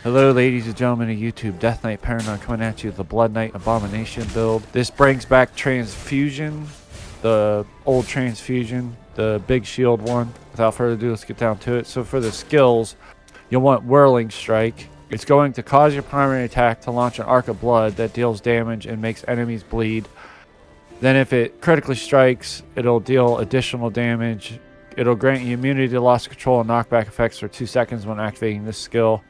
Hello ladies and gentlemen of YouTube, Death Knight Paragon coming at you with the Blood Knight Abomination build. This brings back Transfusion, the old Transfusion, the big shield one. Without further ado, let's get down to it. So for the skills, you'll want Whirling Strike. It's going to cause your primary attack to launch an arc of blood that deals damage and makes enemies bleed. Then if it critically strikes, it'll deal additional damage. It'll grant you immunity to loss of control and knockback effects for 2 seconds when activating this skill.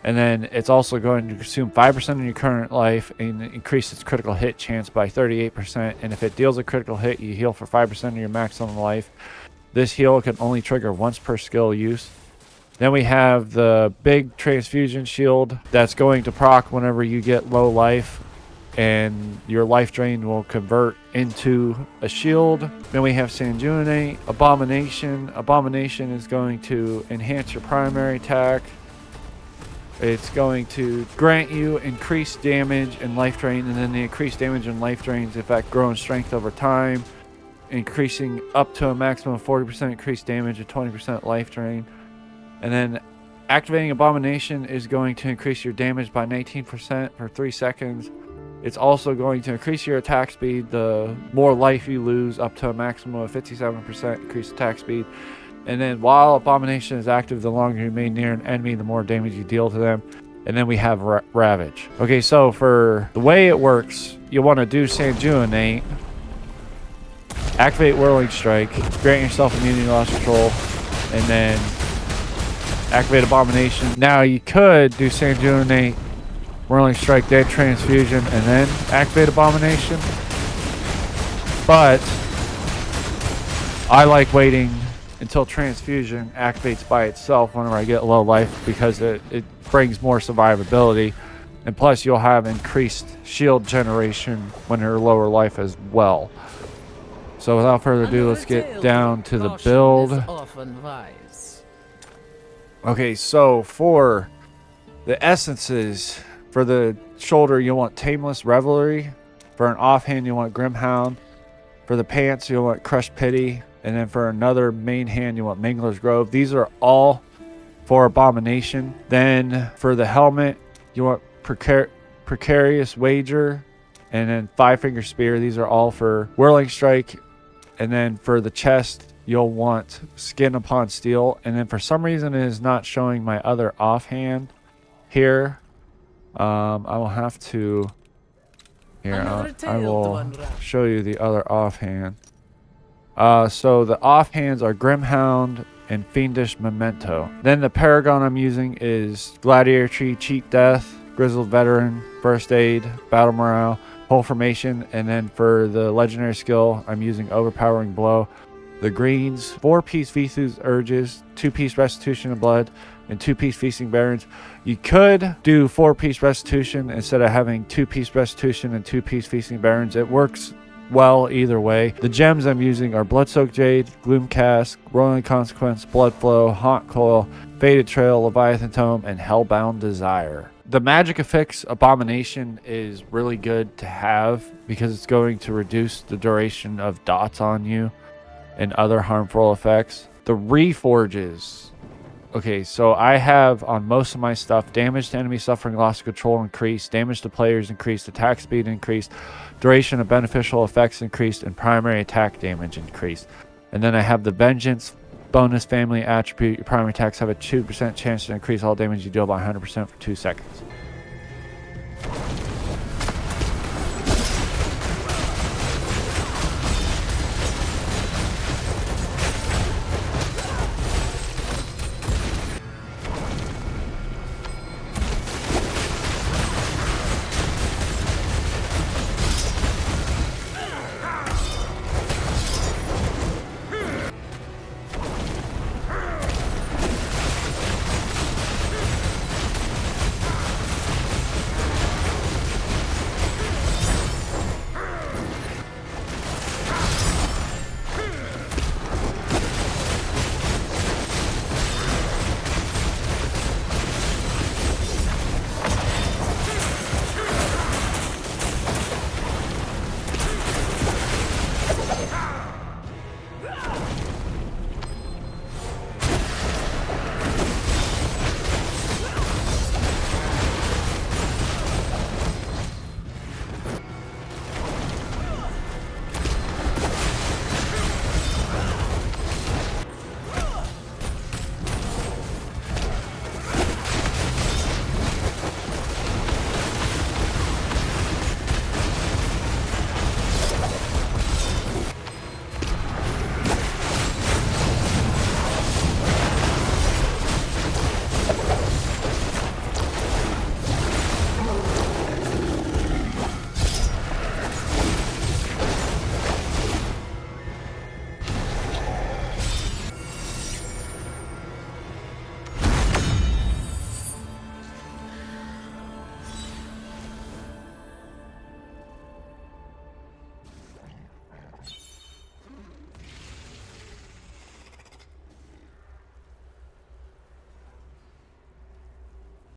And then it's also going to consume 5% of your current life and increase its critical hit chance by 38%. And if it deals a critical hit, you heal for 5% of your maximum life. This heal can only trigger once per skill use. Then we have the big Transfusion shield that's going to proc whenever you get low life, and your life drain will convert into a shield. Then we have Sanguinate, Abomination. Abomination is going to enhance your primary attack. It's going to grant you increased damage and life drain, and then the increased damage and life drains affect growing strength over time, increasing up to a maximum of 40% increased damage and 20% life drain. And then activating Abomination is going to increase your damage by 19% for 3 seconds. It's also going to increase your attack speed the more life you lose, up to a maximum of 57% increased attack speed. And then while Abomination is active, the longer you remain near an enemy, the more damage you deal to them. And then we have Ravage. Okay, so for the way it works, you want to do Sanguinate, activate Whirling Strike, grant yourself immunity to loss control, and then activate Abomination. Now you could do Sanguinate, Whirling Strike, then Transfusion, and then activate Abomination. But I like waiting until Transfusion activates by itself whenever I get low life, because it brings more survivability, and plus you'll have increased shield generation when you're lower life as well. So without further ado, let's get down to the build. Okay, so for the essences, for the shoulder you want Tameless Revelry, for an offhand you want Grimhound, for the pants you want Crushed Pity, and then for another main hand, you want Mangler's Grove. These are all for Abomination. Then for the helmet, you want Precarious Wager, and then Five Finger Spear. These are all for Whirling Strike. And then for the chest, you'll want Skin Upon Steel. And then for some reason, it is not showing my other offhand here. I will have to... Here, I will show you the other offhand. So the offhands are Grimhound and Fiendish Memento. Then the Paragon I'm using is Gladiator Tree, Cheat Death, Grizzled Veteran, First Aid, Battle Morale, Whole Formation, and then for the legendary skill I'm using Overpowering Blow. The greens, 4-piece Vithu's Urges, 2-piece Restitution of Blood, and 2-piece Feasting Barons. You could do 4-piece Restitution instead of having 2-piece Restitution and 2-piece Feasting Barons. It works well either way. The gems I'm using are Bloodsoaked Jade, Gloom Cask, Rolling Consequence, Blood Flow, Haunt Coil, Faded Trail, Leviathan Tome, and Hellbound Desire. The magic affix Abomination is really good to have because it's going to reduce the duration of dots on you and other harmful effects. The Reforges. Okay, so I have on most of my stuff damage to enemy suffering loss of control increased, damage to players increased, attack speed increased, duration of beneficial effects increased, and primary attack damage increased. And then I have the Vengeance bonus family attribute. Your primary attacks have a 2% chance to increase all damage you deal by 100% for 2 seconds.